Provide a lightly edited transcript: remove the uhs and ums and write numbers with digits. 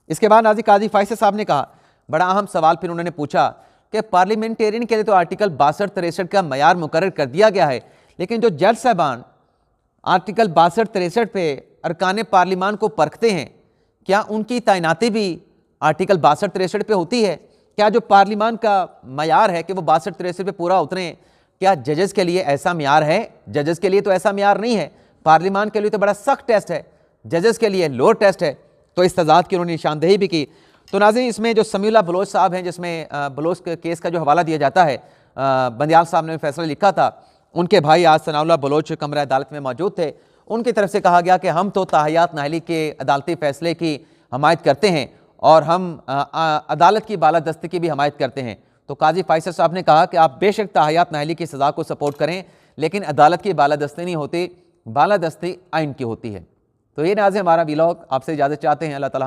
इसके बाद नाज़िर काजी फैसल साहब ने कहा, बड़ा अहम सवाल फिर उन्होंने पूछा कि पार्लियामेंटेरियन के लिए तो आर्टिकल 62-63 का मयार मुकर्रर कर दिया गया है, लेकिन जो जज साहबान आर्टिकल 62-63 पे अरकान पार्लिमान को परखते हैं, क्या उनकी तैनाती भी आर्टिकल 62-63 पे होती है? क्या जो पार्लिमान का मयार है कि वो 62-63 पे पूरा उतरे, क्या जजेस के लिए ऐसा मयार है? जजेस के लिए तो ऐसा मयार नहीं है। पार्लिमान के लिए तो बड़ा सख्त टेस्ट है, जजेस के लिए लोअर टेस्ट है। तो इस तजाद की उन्होंने निशानदेही भी की। तो नाज़रीन, इसमें जो समीउल्लाह बलोच साहब हैं, जिसमें बलोच के केस का जो हवाला दिया जाता है, बंदियाल साहब ने फैसला लिखा था, उनके भाई आज सनाउल्लाह बलोच कमरा अदालत में मौजूद थे। उनकी तरफ से कहा गया कि हम तो ताहियात नाहली के अदालती फैसले की हमायत करते हैं और हम अदालत की बालादस्ती की भी हमायत करते हैं। तो काजी फैसल साहब ने कहा कि आप बेशक ताहियात नाहली की सज़ा को सपोर्ट करें, लेकिन अदालत की बालादस्ती नहीं होती, बालादस्ती आइन की होती है। तो ये नाज़रीन हमारा व्लॉग आपसे इजाज़त चाहते हैं। अल्लाह ताला